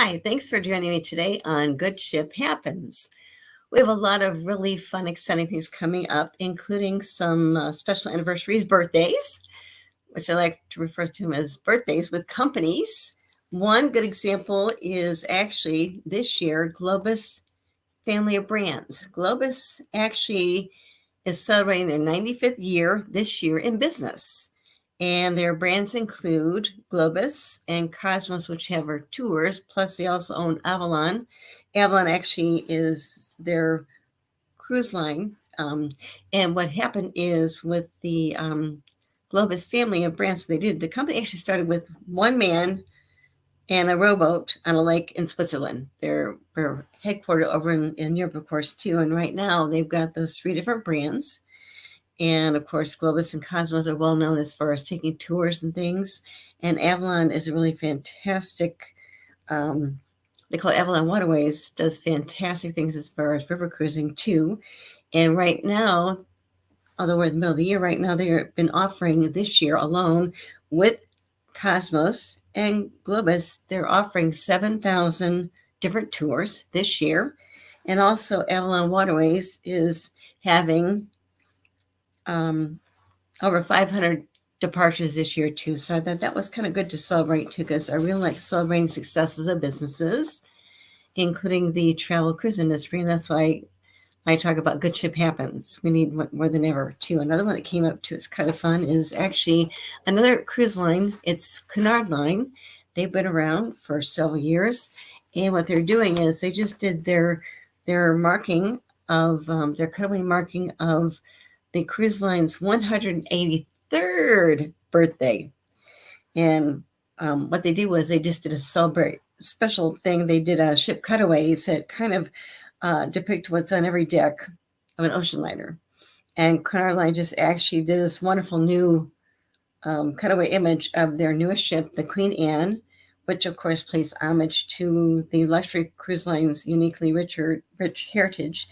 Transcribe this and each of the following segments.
Hi, thanks for joining me today on Good Ship Happens. We have a lot of really fun, exciting things coming up, including some special anniversaries, birthdays, which I like to refer to them as birthdays with companies. One good example is actually this year, Globus Family of Brands. Globus actually is celebrating their 95th year this year in business. And their brands include Globus and Cosmos, which have our tours, plus they also own Avalon. Avalon actually is their cruise line. And what happened is with the Globus family of brands, the company actually started with one man and a rowboat on a lake in Switzerland. They're headquartered over in Europe, of course, too. And right now they've got those three different brands. And of course, Globus and Cosmos are well known as far as taking tours and things. And Avalon is a really fantastic, they call it Avalon Waterways, does fantastic things as far as river cruising too. And right now, although we're in the middle of the year right now, they've been offering this year alone with Cosmos and Globus, they're offering 7,000 different tours this year. And also Avalon Waterways is having over 500 departures this year too. So I thought that was kind of good to celebrate too, because I really like celebrating successes of businesses, including the travel cruise industry. And that's why I talk about Good Ship Happens. We need more than ever too. Another one that came up too, it's kind of fun, is actually another cruise line. It's Cunard Line. They've been around for several years. And what they're doing is they just did their marking of, their cutaway marking of the cruise line's 183rd birthday. And what they did was they just did a special thing. They did a ship cutaways that kind of depict what's on every deck of an ocean liner. And Cunard Line just actually did this wonderful new cutaway image of their newest ship, the Queen Anne, which of course pays homage to the luxury cruise line's uniquely rich heritage.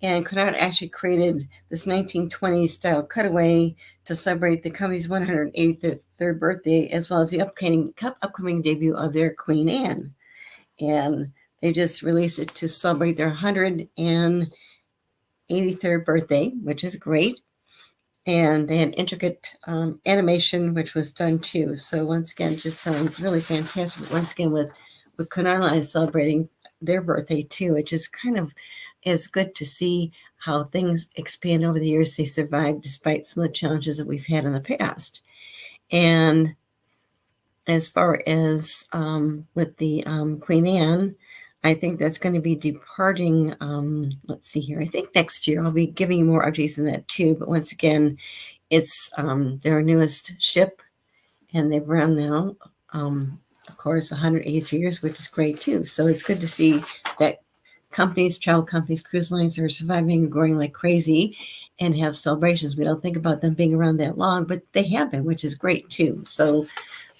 And Cunard actually created this 1920s style cutaway to celebrate the company's 183rd birthday, as well as the upcoming debut of their Queen Anne. And they just released it to celebrate their 183rd birthday, which is great. And they had intricate animation, which was done too. So once again, it just sounds really fantastic. Once again, with Cunard Line celebrating their birthday too, it just kind of is good to see how things expand over the years. They survive despite some of the challenges that we've had in the past. And as far as with the Queen Anne, I think that's going to be departing, let's see here, I think next year. I'll be giving you more updates on that too. But once again, it's their newest ship, and they've run now, of course, 183 years, which is great too. So it's good to see that travel companies, cruise lines are surviving and growing like crazy and have celebrations. We don't think about them being around that long, but they have been, which is great too. So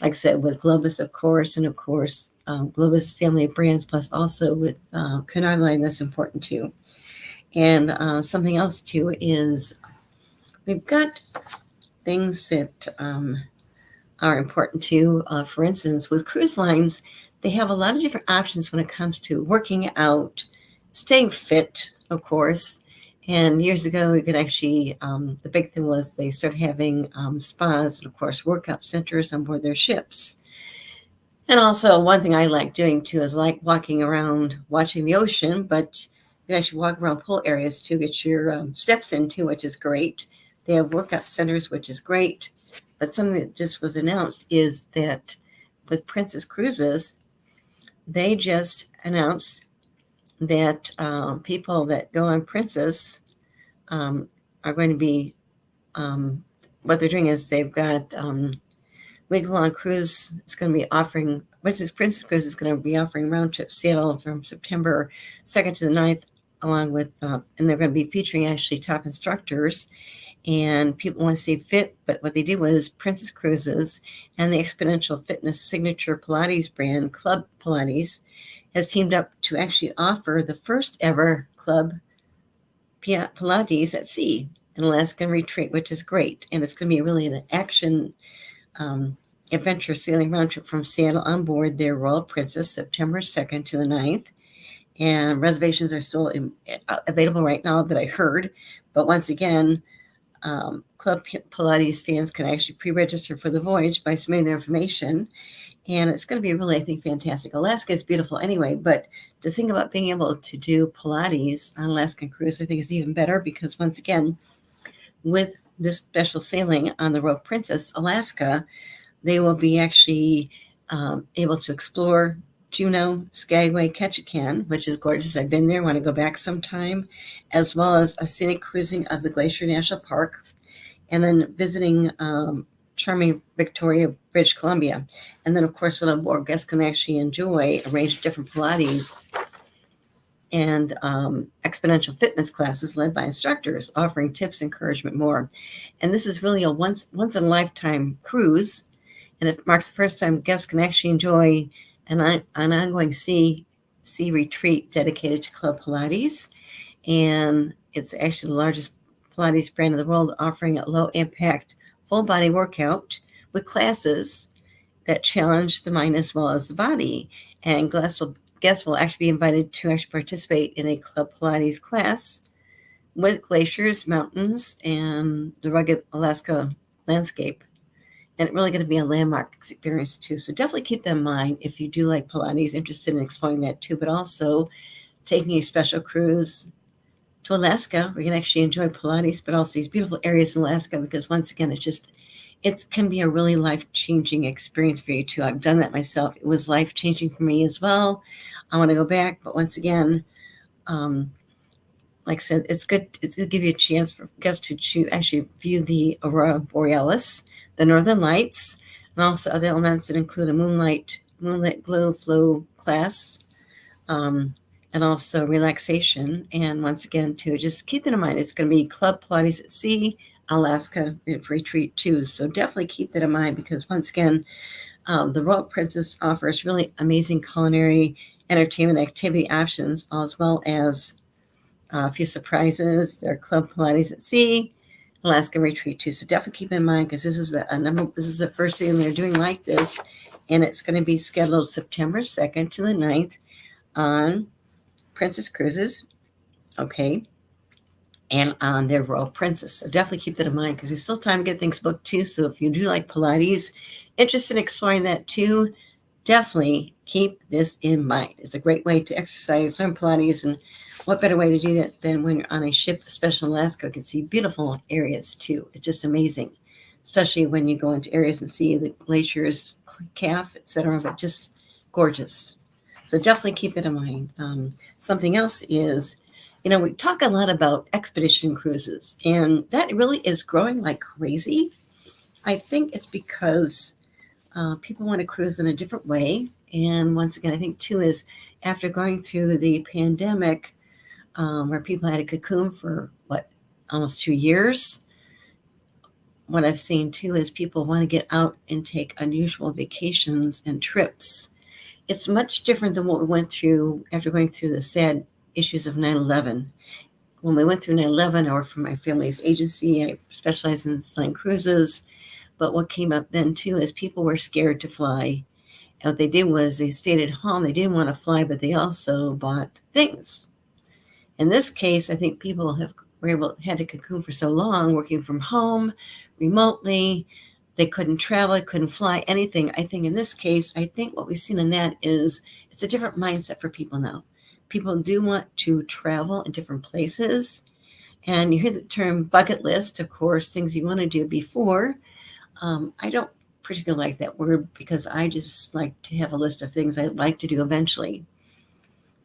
like I said, with Globus, of course, and of course, Globus family of brands, plus also with Cunard Line, that's important too. And something else too is we've got things that are important too. For instance, with cruise lines, they have a lot of different options when it comes to working out, staying fit, of course. And years ago, you could actually, the big thing was they started having spas and, of course, workout centers on board their ships. And also, one thing I like doing too is like walking around, watching the ocean, but you actually walk around pool areas to get your steps in too, which is great. They have workout centers, which is great. But something that just was announced is that with Princess Cruises, they just announced that people that go on Princess are going to be, what they're doing is they've got week-long cruise. It's going to be offering, which is Princess Cruise is going to be offering round trip Seattle from September 2nd to the 9th, along with, and they're going to be featuring actually top instructors. And people want to stay fit, but what they did was Princess Cruises and the Exponential Fitness signature Pilates brand, Club Pilates, has teamed up to actually offer the first ever Club Pilates at sea, an Alaskan retreat, which is great. And it's going to be really an action adventure sailing round trip from Seattle on board their Royal Princess, September 2nd to the 9th. And reservations are still available right now that I heard. But once again, Club Pilates fans can actually pre-register for the voyage by submitting their information. And it's going to be really, I think, fantastic. Alaska is beautiful anyway, but to think about being able to do Pilates on Alaskan cruise, I think is even better because once again, with this special sailing on the Royal Princess, Alaska, they will be actually able to explore Juneau, Skagway, Ketchikan, which is gorgeous. I've been there, want to go back sometime, as well as a scenic cruising of the Glacier National Park, and then visiting charming Victoria, British Columbia. And then, of course, when on board, guests can actually enjoy a range of different Pilates and exponential fitness classes led by instructors, offering tips, encouragement, more. And this is really a once in a lifetime cruise. And it marks the first time guests can actually enjoy an ongoing sea retreat dedicated to Club Pilates. And it's actually the largest Pilates brand in the world, offering a low impact full body workout with classes that challenge the mind as well as the body. And guests will actually be invited to actually participate in a Club Pilates class with glaciers, mountains, and the rugged Alaska landscape. And it's really going to be a landmark experience too. So definitely keep that in mind if you do like Pilates, interested in exploring that too, but also taking a special cruise to Alaska. We can actually enjoy Pilates, but also these beautiful areas in Alaska, because once again, it can be a really life-changing experience for you too. I've done that myself. It was life-changing for me as well. I want to go back, but once again, like I said, it's good to give you a chance for guests to actually view the aurora borealis, the northern lights, and also other elements that include a moonlit glow flow class, and also relaxation. And once again, too, just keep that in mind. It's going to be Club Pilates at Sea, Alaska retreat too. So definitely keep that in mind, because once again, the Royal Princess offers really amazing culinary, entertainment, activity options, as well as a few surprises. Their Club Pilates at Sea, Alaska retreat too. So definitely keep in mind, because this is the first thing they're doing like this, and it's going to be scheduled September 2nd to the 9th on Princess Cruises, okay, and on their Royal Princess. So definitely keep that in mind, because there's still time to get things booked too. So if you do like Pilates, interested in exploring that too, definitely keep this in mind. It's a great way to exercise, learn Pilates, and what better way to do that than when you're on a ship, especially in Alaska. You can see beautiful areas too. It's just amazing, especially when you go into areas and see the glaciers, calf, etc. But just gorgeous. So definitely keep that in mind. Something else is, we talk a lot about expedition cruises, and that really is growing like crazy. I think it's because people want to cruise in a different way. And once again, I think too is after going through the pandemic, where people had a cocoon for almost 2 years, what I've seen too is people want to get out and take unusual vacations and trips. It's much different than what we went through after going through the sad issues of 9/11. When we went through 9/11, I worked for my family's agency. I specialize in selling cruises. But what came up then too is people were scared to fly. And what they did was they stayed at home. They didn't want to fly, but they also bought things. In this case, I think people had to cocoon for so long, working from home, remotely. They couldn't travel, couldn't fly, anything. I think in this case, what we've seen in that is it's a different mindset for people now. People do want to travel in different places. And you hear the term bucket list, of course, things you want to do before. I don't particularly like that word, because I just like to have a list of things I'd like to do eventually.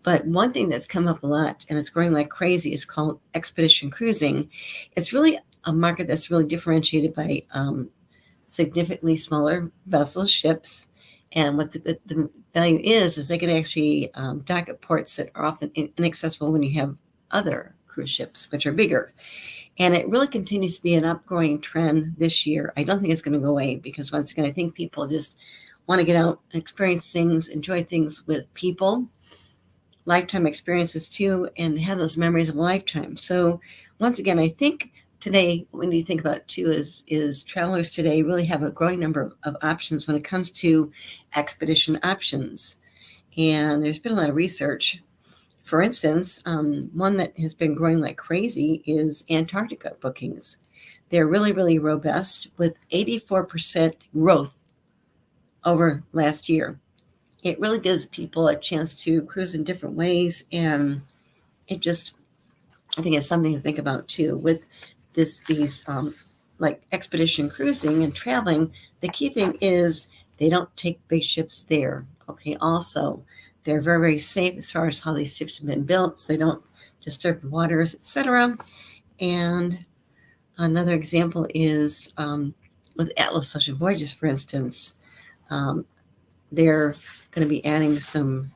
But one thing that's come up a lot, and it's growing like crazy, is called expedition cruising. It's really a market that's really differentiated by significantly smaller vessels, ships. And what the value is they can actually dock at ports that are often inaccessible when you have other cruise ships, which are bigger. And it really continues to be an upgrowing trend this year. I don't think it's going to go away, because once again, I think people just want to get out and experience things, enjoy things with people, lifetime experiences too, and have those memories of a lifetime. So once again, I think today, when you think about it too, is travelers today really have a growing number of options when it comes to expedition options. And there's been a lot of research. For instance, one that has been growing like crazy is Antarctica bookings. They're really, really robust with 84% growth over last year. It really gives people a chance to cruise in different ways, and it just, I think it's something to think about too. With these like expedition cruising and traveling, the key thing is they don't take big ships there. Okay, also they're very, very safe as far as how these ships have been built, so they don't disturb the waters, etc. And another example is with Atlas Ocean Voyages, for instance. They're going to be adding some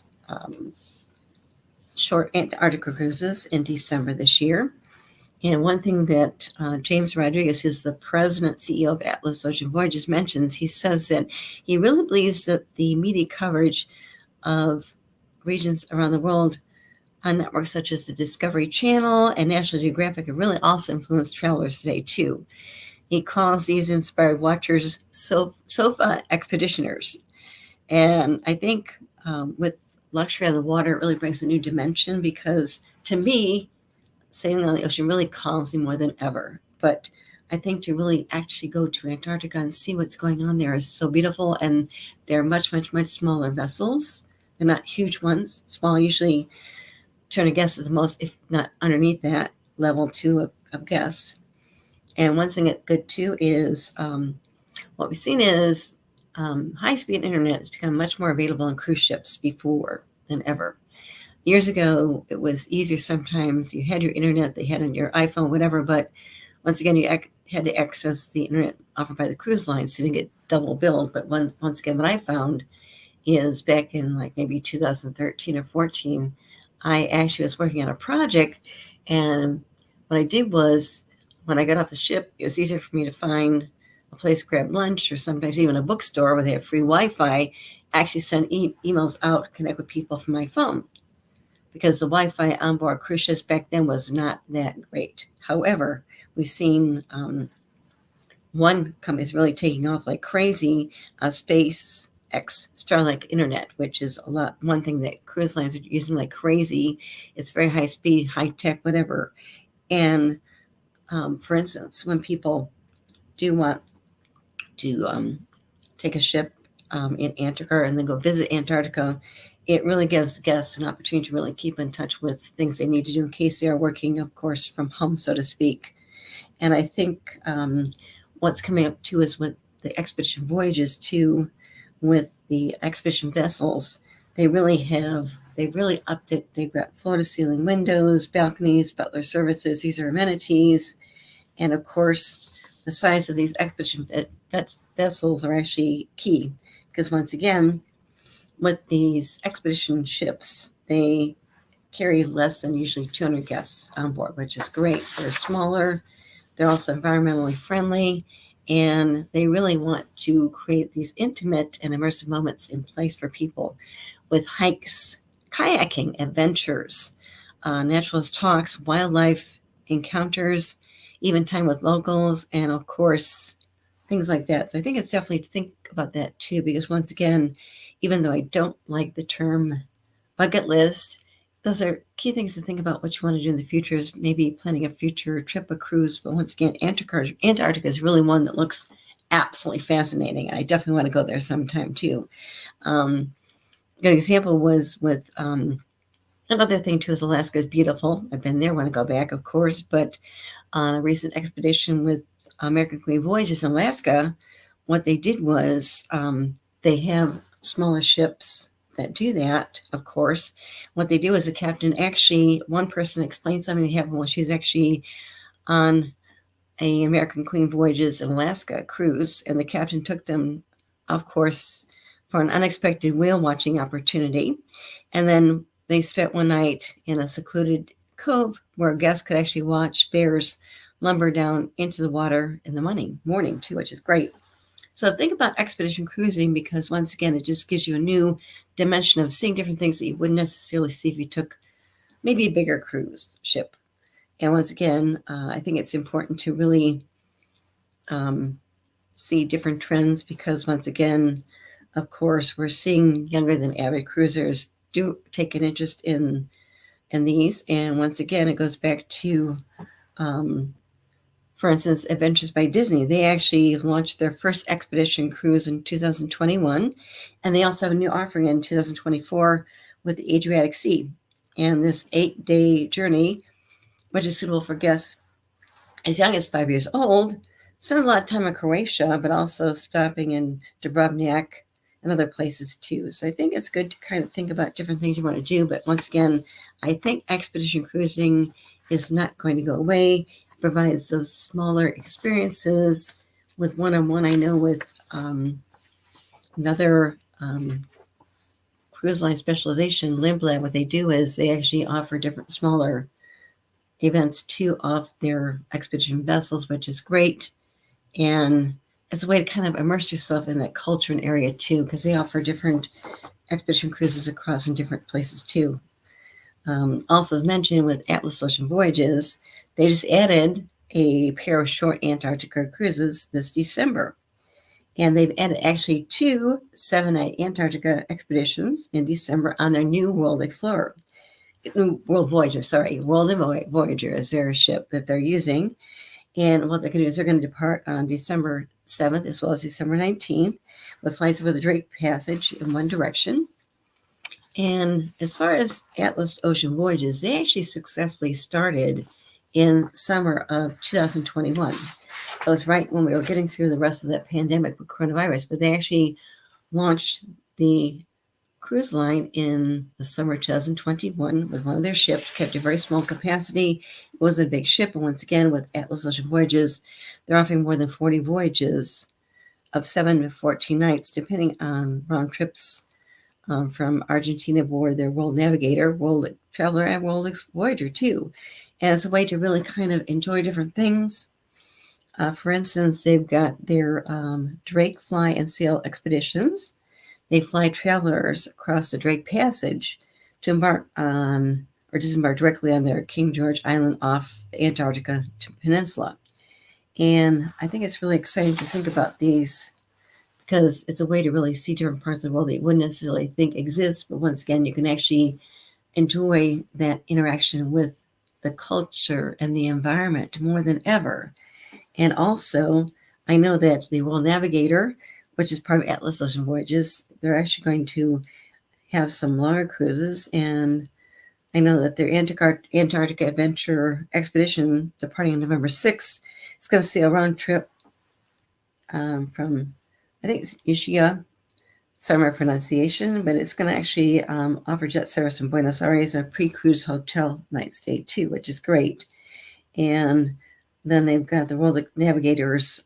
short Antarctica cruises in December this year. And one thing that James Rodriguez, who's the president CEO of Atlas Ocean Voyages, mentions, he says that he really believes that the media coverage of regions around the world on networks such as the Discovery Channel and National Geographic have really also influenced travelers today too. He calls these inspired watchers sofa expeditioners. And I think with luxury on the water, it really brings a new dimension, because to me, sailing on the ocean really calms me more than ever. But I think to really actually go to Antarctica and see what's going on there is so beautiful. And they're much, much, much smaller vessels. They're not huge ones. Small, usually 200 guests is the most, if not underneath that level two of guests. And one thing that's good too is what we've seen is high-speed internet has become much more available on cruise ships before than ever. Years ago, it was easier sometimes. You had your internet, they had on your iPhone, whatever, but once again, you had to access the internet offered by the cruise lines, so you didn't get double billed. But once again, what I found is back in like maybe 2013 or 14, I actually was working on a project, and what I did was, when I got off the ship, it was easier for me to find a place to grab lunch, or sometimes even a bookstore where they have free Wi-Fi. Actually send emails out, connect with people from my phone, because the Wi-Fi on board cruise ships back then was not that great. However, we've seen one company is really taking off like crazy, SpaceX Starlink Internet, which is one thing that cruise lines are using like crazy. It's very high speed, high tech, whatever. And for instance, when people do want to take a ship in Antarctica and then go visit Antarctica, it really gives guests an opportunity to really keep in touch with things they need to do in case they are working, of course, from home, so to speak. And I think what's coming up too is with the expedition voyages too, with the expedition vessels, they've really upped it. They've got floor to ceiling windows, balconies, butler services. These are amenities. And of course, the size of these expedition vessels are actually key, because once again, with these expedition ships, they carry less than usually 200 guests on board, which is great. They're smaller. They're also environmentally friendly, and they really want to create these intimate and immersive moments in place for people, with hikes, kayaking adventures, naturalist talks, wildlife encounters, even time with locals, and of course, things like that. So I think it's definitely to think about that too, because once again, even though I don't like the term bucket list, those are key things to think about what you want to do in the future, is maybe planning a future trip, a cruise. But once again, Antarctica is really one that looks absolutely fascinating. I definitely want to go there sometime too. A good example was with another thing too is Alaska is beautiful. I've been there, want to go back, of course. But on a recent expedition with American Queen Voyages in Alaska, what they did was they have smaller ships that do that, of course. What they do is the captain actually, one person explained something that happened while she was actually on a American Queen Voyages in Alaska cruise, and the captain took them, of course, for an unexpected whale watching opportunity. And then they spent one night in a secluded cove where guests could actually watch bears lumber down into the water in the morning too, which is great. So think about expedition cruising, because once again, it just gives you a new dimension of seeing different things that you wouldn't necessarily see if you took maybe a bigger cruise ship. And once again, I think it's important to really see different trends because once again, of course, we're seeing younger than average cruisers do take an interest in these. And once again, it goes back to, for instance, Adventures by Disney. They actually launched their first expedition cruise in 2021, and they also have a new offering in 2024 with the Adriatic Sea. And this 8-day journey, which is suitable for guests as young as 5 years old, spend a lot of time in Croatia, but also stopping in Dubrovnik and other places too. So I think it's good to kind of think about different things you want to do. But once again, I think expedition cruising is not going to go away. It provides those smaller experiences with one-on-one. I know with another cruise line specialization, Lindblad, what they do is they actually offer different smaller events too off their expedition vessels, which is great. And it's a way to kind of immerse yourself in that culture and area too, because they offer different expedition cruises across in different places too. Also, as mentioned with Atlas Ocean Voyages, they just added a pair of short Antarctica cruises this December. And they've added actually 2 7-night Antarctica expeditions in December on their new World Explorer. World Voyager is their ship that they're using. And what they're going to do is they're going to depart on December 7th as well as December 19th with flights over the Drake Passage in one direction. And as far as Atlas Ocean Voyages, they actually successfully started in summer of 2021. That was right when we were getting through the rest of that pandemic with coronavirus, but they actually launched the cruise line in the summer 2021 with one of their ships, kept a very small capacity. It wasn't a big ship. And once again, with Atlas Ocean Voyages, they're offering more than 40 voyages of 7 to 14 nights, depending on round trips from Argentina aboard their World Navigator, World Traveler, and World Voyager too. And it's a way to really kind of enjoy different things. For instance, they've got their Drake Fly and Sail expeditions. They fly travelers across the Drake Passage to embark on or disembark directly on their King George Island off the Antarctica Peninsula. And I think it's really exciting to think about these because it's a way to really see different parts of the world that you wouldn't necessarily think exist. But once again, you can actually enjoy that interaction with the culture and the environment more than ever. And also, I know that the World Navigator, which is part of Atlas Ocean Voyages, they're actually going to have some longer cruises. And I know that their Antarctica Adventure expedition, departing on November 6th, is going to sail a round trip from, I think it's Ushuaia. Sorry my pronunciation, but it's going to actually offer jet service from Buenos Aires and a pre-cruise hotel night stay too, which is great. And then they've got the World Navigator's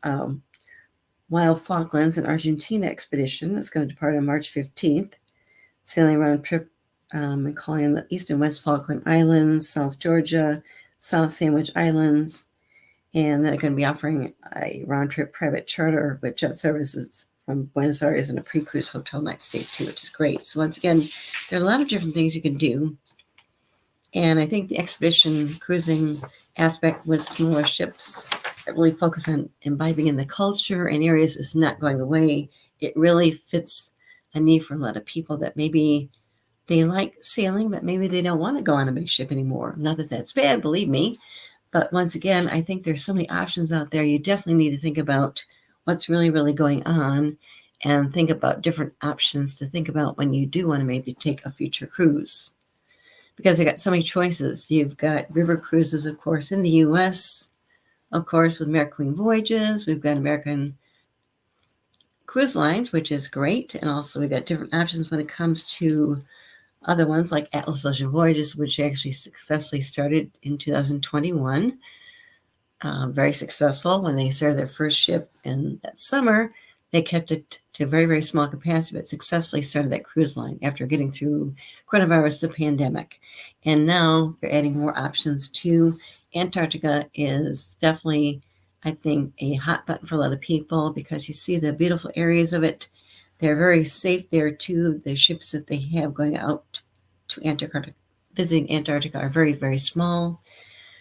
Wild Falklands and Argentina expedition. It's going to depart on March 15th, sailing around trip and calling on the East and West Falkland Islands, South Georgia, South Sandwich Islands, and they're going to be offering a round-trip private charter with jet services from Buenos Aires and a pre-cruise hotel night stay too, which is great. So once again, there are a lot of different things you can do, and I think the expedition cruising aspect with smaller ships that really focus on imbibing in the culture and areas is not going away. It really fits a need for a lot of people that maybe they like sailing, but maybe they don't want to go on a big ship anymore. Not that that's bad, believe me. But once again, I think there's so many options out there. You definitely need to think about what's really, really going on and think about different options to think about when you do want to maybe take a future cruise. Because I got so many choices. You've got river cruises, of course, in the U.S., of course, with American Queen Voyages. We've got American Cruise Lines, which is great. And also we've got different options when it comes to other ones like Atlas Ocean Voyages, which actually successfully started in 2021. Very successful. When they started their first ship in that summer, they kept it to a very, very small capacity, but successfully started that cruise line after getting through coronavirus, the pandemic. And now they're adding more options too. Antarctica is definitely, I think, a hot button for a lot of people because you see the beautiful areas of it. They're very safe there too. The ships that they have going out to Antarctica, visiting Antarctica, are very, very small.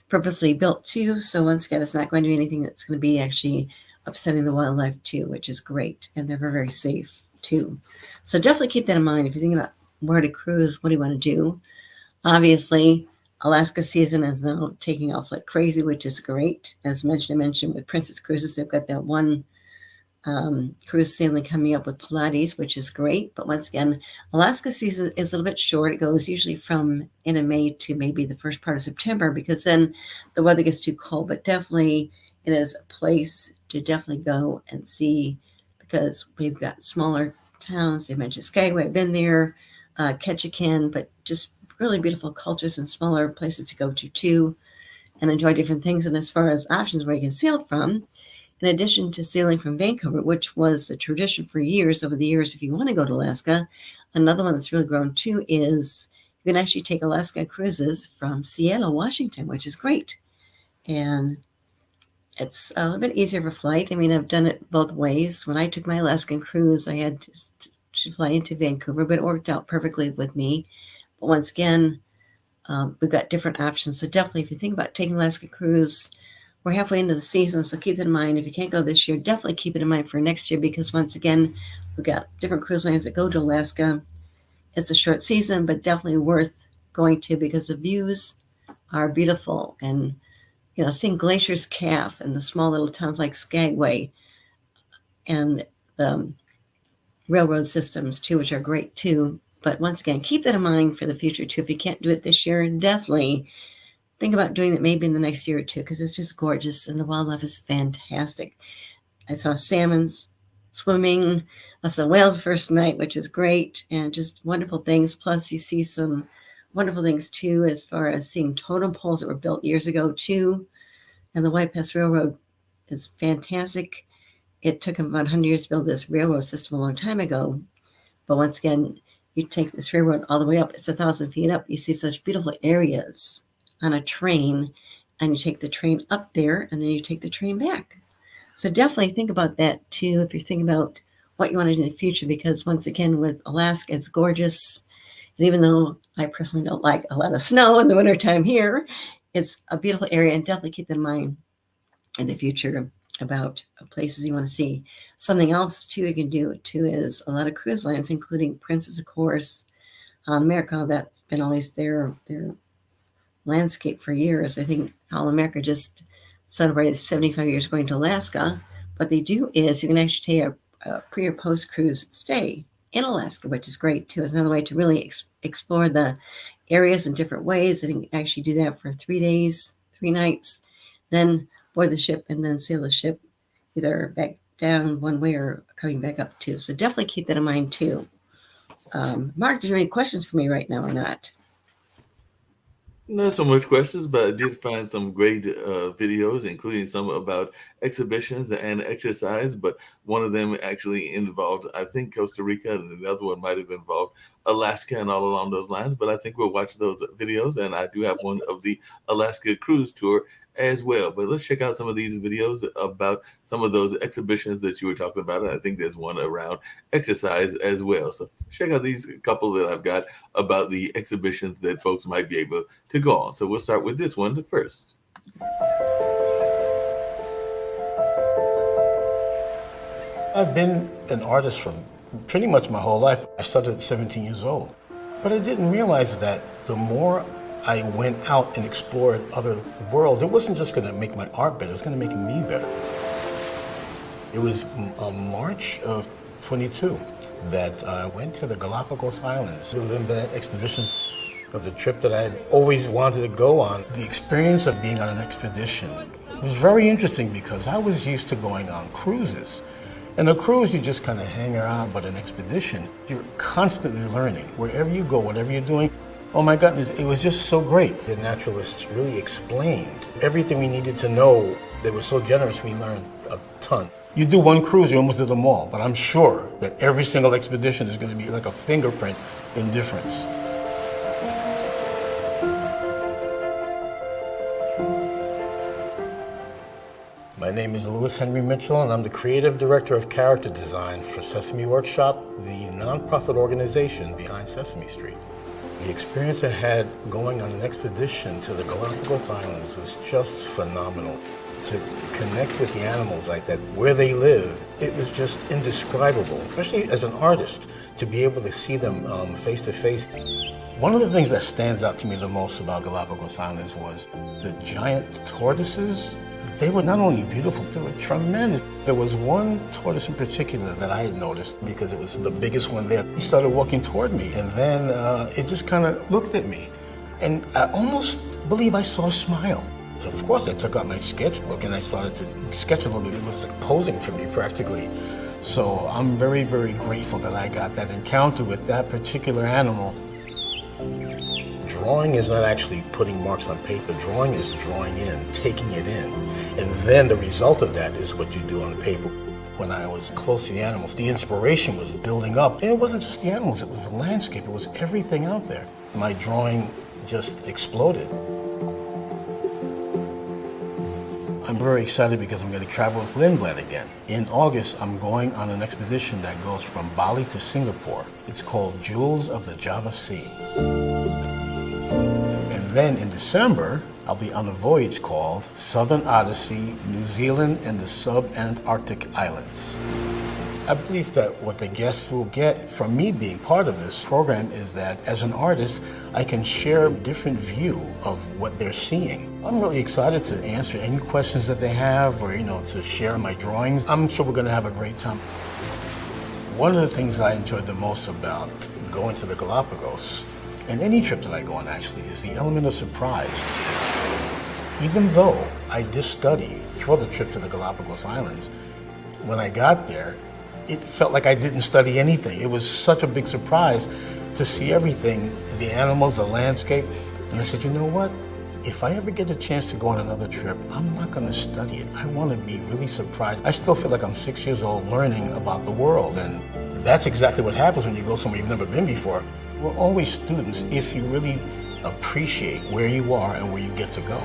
purposely built too. So once again, it's not going to be anything that's going to be actually upsetting the wildlife too, which is great. And they're very, very safe too. So definitely keep that in mind. If you think about where to cruise, what do you want to do? Obviously, Alaska season is now taking off like crazy, which is great. As mentioned, I mentioned with Princess Cruises, they've got that one cruise sailing coming up with Pilates, which is great. But once again, Alaska season is a little bit short. It goes usually from end of May to maybe the first part of September, because then the weather gets too cold. But definitely it is a place to definitely go and see, because we've got smaller towns. They mentioned Skagway, I've been there, Ketchikan, but just really beautiful cultures and smaller places to go to too, and enjoy different things. And as far as options where you can sail from, in addition to sailing from Vancouver, which was a tradition for years, over the years, if you want to go to Alaska, another one that's really grown too is you can actually take Alaska cruises from Seattle, Washington, which is great. And it's a little bit easier of a flight. I mean, I've done it both ways. When I took my Alaskan cruise, I had to fly into Vancouver, but it worked out perfectly with me. But once again, we've got different options. So definitely, if you think about taking Alaska cruise, we're halfway into the season, so keep that in mind. If you can't go this year, definitely keep it in mind for next year, because once again, we've got different cruise lines that go to Alaska. It's a short season, but definitely worth going to, because the views are beautiful. And, you know, seeing Glacier's Calf and the small little towns like Skagway, and the railroad systems too, which are great too. But once again, keep that in mind for the future too. If you can't do it this year, definitely think about doing it maybe in the next year or two, because it's just gorgeous and the wildlife is fantastic. I saw salmons swimming. I saw whales first night, which is great, and just wonderful things. Plus, you see some wonderful things too, as far as seeing totem poles that were built years ago too. And the White Pass Railroad is fantastic. It took them about 100 years to build this railroad system a long time ago. But once again, you take this railroad all the way up. It's 1,000 feet up. You see such beautiful areas on a train, and you take the train up there, and then you take the train back. So definitely think about that too, if you're thinking about what you want to do in the future, because once again, with Alaska, it's gorgeous. And even though I personally don't like a lot of snow in the wintertime here, it's a beautiful area, and definitely keep that in mind in the future about places you want to see. Something else too you can do too is a lot of cruise lines, including Princess, of course, America, that's been always their landscape for years. I think All America just celebrated 75 years going to Alaska. What they do is you can actually take a pre or post cruise stay in Alaska, which is great too. It's another way to really explore the areas in different ways, and you can actually do that for 3 days, 3 nights, then board the ship and then sail the ship either back down one way or coming back up too. So definitely keep that in mind too. Mark, do you have any questions for me right now or not? Not so much questions, but I did find some great videos, including some about exhibitions and exercise. But one of them actually involved, I think, Costa Rica, and the other one might have involved Alaska and all along those lines. But I think we'll watch those videos, and I do have one of the Alaska cruise tour as well. But let's check out some of these videos about some of those exhibitions that you were talking about. And I think there's one around exercise as well. So check out these couple that I've got about the exhibitions that folks might be able to go on. So we'll start with this one first. I've been an artist from pretty much my whole life. I started at 17 years old. But I didn't realize that the more I went out and explored other worlds, it wasn't just going to make my art better, it was going to make me better. It was March of 22 that I went to the Galapagos Islands. The Limba expedition was a trip that I had always wanted to go on. The experience of being on an expedition was very interesting because I was used to going on cruises. And a cruise, you just kind of hang around, but an expedition, you're constantly learning. Wherever you go, whatever you're doing, oh my goodness, it was just so great. The naturalists really explained everything we needed to know. They were so generous, we learned a ton. You do one cruise, you almost do them all, but I'm sure that every single expedition is going to be like a fingerprint in difference. My name is Louis Henry Mitchell, and I'm the Creative Director of Character Design for Sesame Workshop, the nonprofit organization behind Sesame Street. The experience I had going on an expedition to the Galapagos Islands was just phenomenal. To connect with the animals like that, where they live, it was just indescribable, especially as an artist, to be able to see them face to face. One of the things that stands out to me the most about Galapagos Islands was the giant tortoises. They were not only beautiful, they were tremendous. There was one tortoise in particular that I had noticed because it was the biggest one there. He started walking toward me, and then it just kind of looked at me. And I almost believe I saw a smile. So of course, I took out my sketchbook and I started to sketch a little bit. It was posing for me practically. So I'm very, very grateful that I got that encounter with that particular animal. Drawing is not actually putting marks on paper. Drawing is drawing in, taking it in. And then the result of that is what you do on the paper. When I was close to the animals, the inspiration was building up. And it wasn't just the animals, it was the landscape, it was everything out there. My drawing just exploded. I'm very excited because I'm going to travel with Lindblad again. In August, I'm going on an expedition that goes from Bali to Singapore. It's called Jewels of the Java Sea. And then in December, I'll be on a voyage called Southern Odyssey, New Zealand and the Sub-Antarctic Islands. I believe that what the guests will get from me being part of this program is that as an artist, I can share a different view of what they're seeing. I'm really excited to answer any questions that they have or, to share my drawings. I'm sure we're going to have a great time. One of the things I enjoyed the most about going to the Galapagos, and any trip that I go on actually, is the element of surprise. Even though I did study for the trip to the Galapagos Islands, when I got there, it felt like I didn't study anything. It was such a big surprise to see everything, the animals, the landscape. And I said, you know what? If I ever get a chance to go on another trip, I'm not going to study it. I want to be really surprised. I still feel like I'm 6 years old learning about the world. And that's exactly what happens when you go somewhere you've never been before. We're always students if you really appreciate where you are and where you get to go.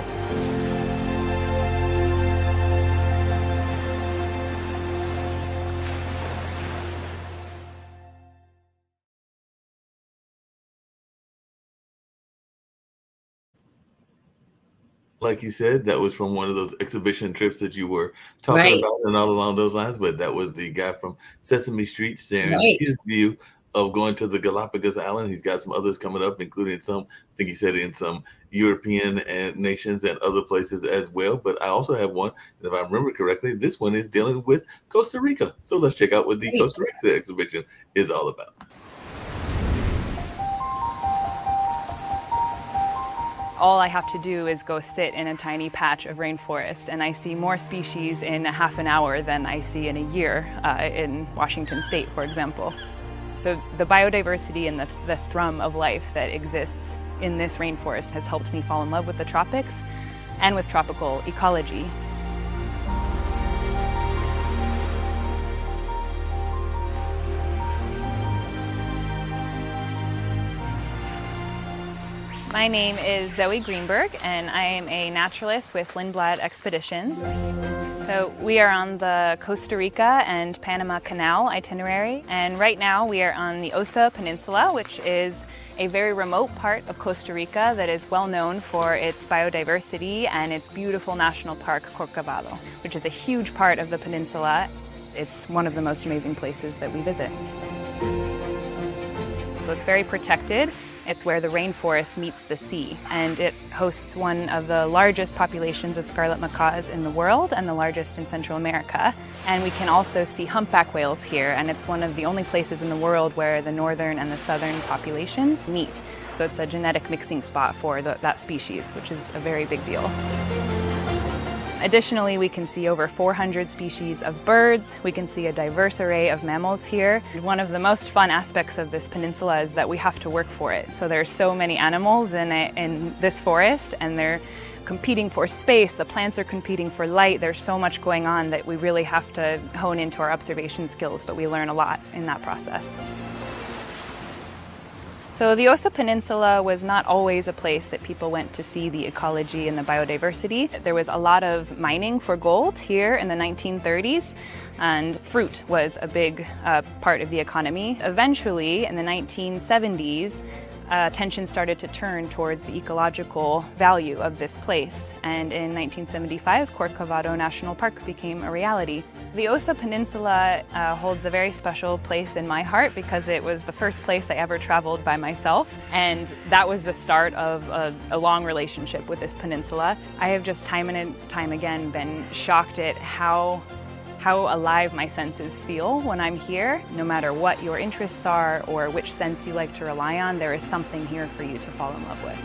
Like you said, that was from one of those exhibition trips that you were talking Right. about and all along those lines, but that was the guy from Sesame Street sharing Right. his view of going to the Galapagos Island. He's got some others coming up, including some, I think he said in some European and nations and other places as well. But I also have one, and if I remember correctly, this one is dealing with Costa Rica. So let's check out what the Great. Costa Rica exhibition is all about. All I have to do is go sit in a tiny patch of rainforest, and I see more species in a half an hour than I see in a year in Washington State, for example. So the biodiversity and the thrum of life that exists in this rainforest has helped me fall in love with the tropics and with tropical ecology. My name is Zoe Greenberg, and I am a naturalist with Lindblad Expeditions. So we are on the Costa Rica and Panama Canal itinerary, and right now we are on the Osa Peninsula, which is a very remote part of Costa Rica that is well known for its biodiversity and its beautiful national park, Corcovado, which is a huge part of the peninsula. It's one of the most amazing places that we visit. So it's very protected. It's where the rainforest meets the sea, and it hosts one of the largest populations of scarlet macaws in the world and the largest in Central America. And we can also see humpback whales here, and it's one of the only places in the world where the northern and the southern populations meet. So it's a genetic mixing spot for that species, which is a very big deal. Additionally, we can see over 400 species of birds. We can see a diverse array of mammals here. One of the most fun aspects of this peninsula is that we have to work for it. So there are so many animals in this forest, and they're competing for space. The plants are competing for light. There's so much going on that we really have to hone into our observation skills, but we learn a lot in that process. So the Osa Peninsula was not always a place that people went to see the ecology and the biodiversity. There was a lot of mining for gold here in the 1930s, and fruit was a big part of the economy. Eventually, in the 1970s, attention started to turn towards the ecological value of this place. And in 1975, Corcovado National Park became a reality. The Osa Peninsula holds a very special place in my heart because it was the first place I ever traveled by myself, and that was the start of a long relationship with this peninsula. I have just time and time again been shocked at how alive my senses feel when I'm here. No matter what your interests are or which sense you like to rely on, there is something here for you to fall in love with.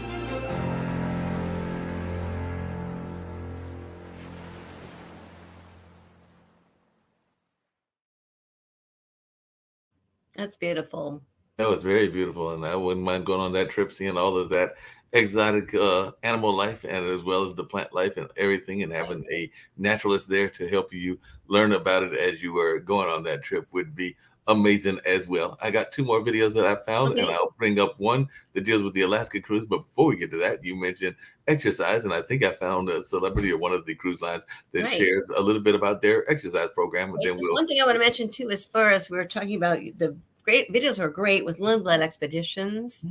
That's beautiful. That was very beautiful, and I wouldn't mind going on that trip, seeing all of that exotic animal life, and as well as the plant life and everything, and having a naturalist there to help you learn about it as you were going on that trip would be amazing as well. I got 2 more videos that I found, and I'll bring up one that deals with the Alaska cruise. But before we get to that, you mentioned exercise, and I think I found a celebrity or one of the cruise lines that shares a little bit about their exercise program. And then one thing I want to mention too, as far as we were talking about, the great videos are great with Lindblad Expeditions.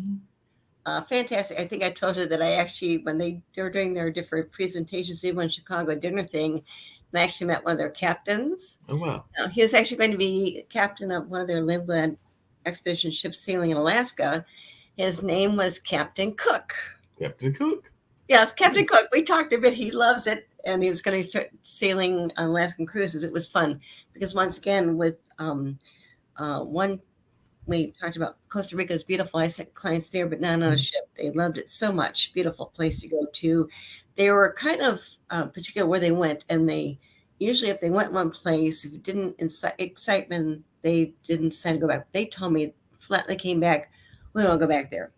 Fantastic. I think I told you that I actually, when they were doing their different presentations, they went to Chicago dinner thing, and I actually met one of their captains. Oh, wow. He was actually going to be captain of one of their Lindblad expedition ships sailing in Alaska. His name was Captain Cook. Captain Cook. Yes, Captain Cook. We talked a bit. He loves it, and he was going to start sailing on Alaskan cruises. It was fun because once again, with one, we talked about Costa Rica is beautiful. I sent clients there, but not on a ship. They loved it so much. Beautiful place to go to. They were kind of particular where they went, and they usually, if they went one place, if it didn't incite excitement, they didn't decide to go back. They told me flatly, came back, we won't go back there.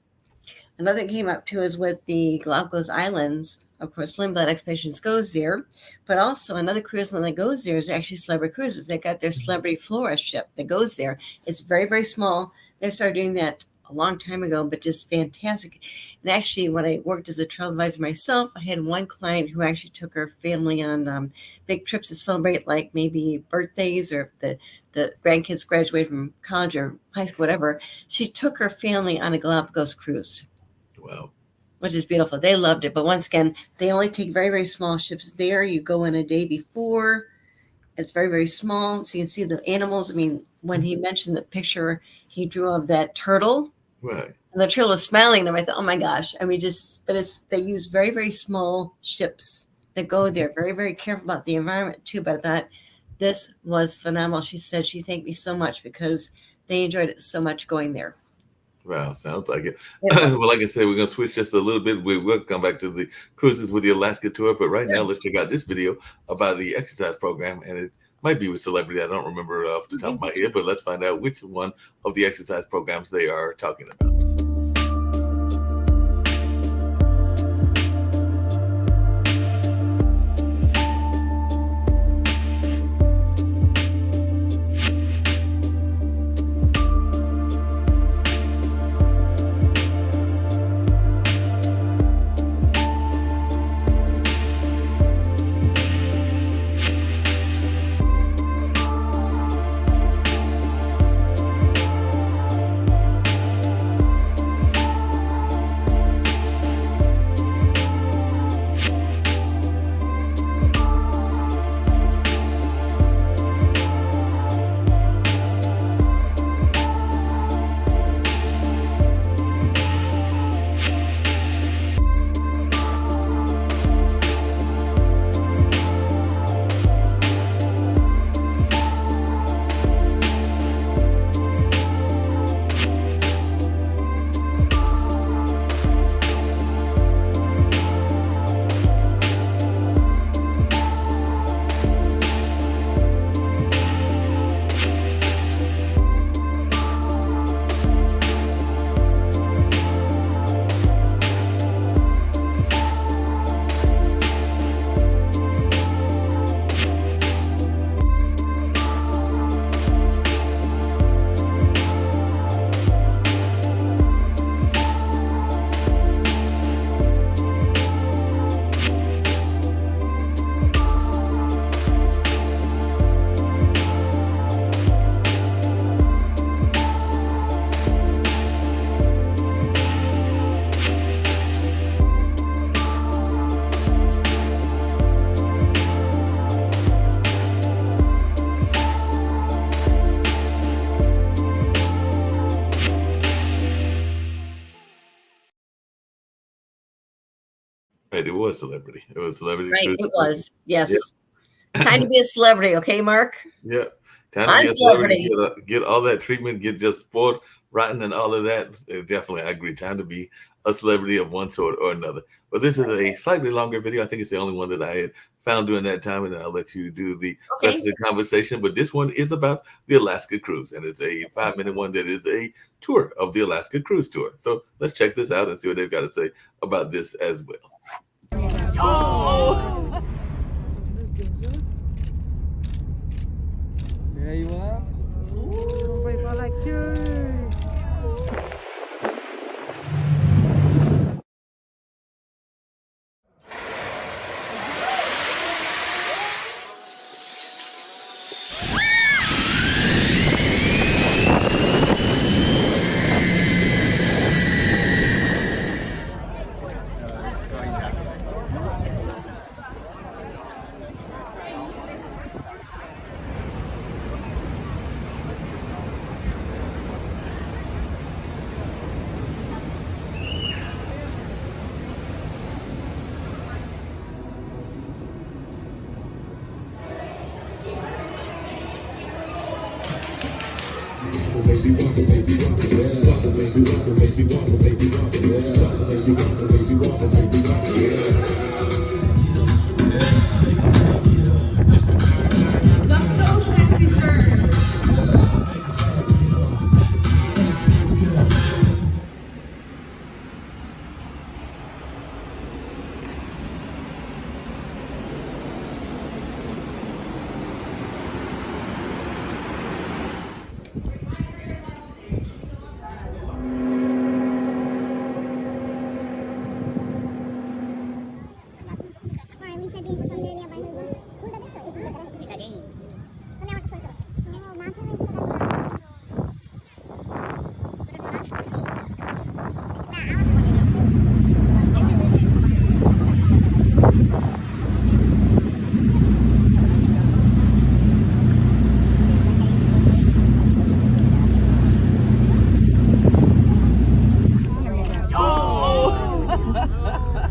Another thing came up too is with the Galapagos Islands. Of course, Lindblad Expeditions goes there, but also another cruise line that goes there is actually Celebrity Cruises. They got their Celebrity Flora ship that goes there. It's very, very small. They started doing that a long time ago, but just fantastic. And actually, when I worked as a travel advisor myself, I had one client who actually took her family on big trips to celebrate, like maybe birthdays or if the grandkids graduated from college or high school, whatever. She took her family on a Galapagos cruise. Wow. Which is beautiful. They loved it. But once again, they only take very, very small ships there. You go in a day before. It's very, very small. So you can see the animals. I mean, when he mentioned the picture he drew of that turtle. Right. And the turtle was smiling at him. I thought, oh my gosh. I mean, they use very, very small ships that go there. Very, very careful about the environment too. But I thought this was phenomenal. She said she thanked me so much because they enjoyed it so much going there. Wow, sounds like it. Well, like I said, we're going to switch just a little bit. We will come back to the cruises with the Alaska tour, but right now, let's check out this video about the exercise program, and it might be with celebrity. I don't remember off the top of my head, but let's find out which one of the exercise programs they are talking about. Right, it was celebrity. It was celebrity. Right, cruise. it was. Yes. Yeah. Time to be a celebrity, okay, Mark? Yeah. Time to I'm be a celebrity, celebrity. get all that treatment, get just spoiled, rotten, and all of that. Definitely, I agree. Time to be a celebrity of one sort or another. But this is a slightly longer video. I think it's the only one that I had found during that time, and I'll let you do the rest of the conversation. But this one is about the Alaska cruise, and it's a 5-minute one that is a tour of the Alaska cruise tour. So let's check this out and see what they've got to say about this as well. Oh! There you are. Ooh, baby, I like you.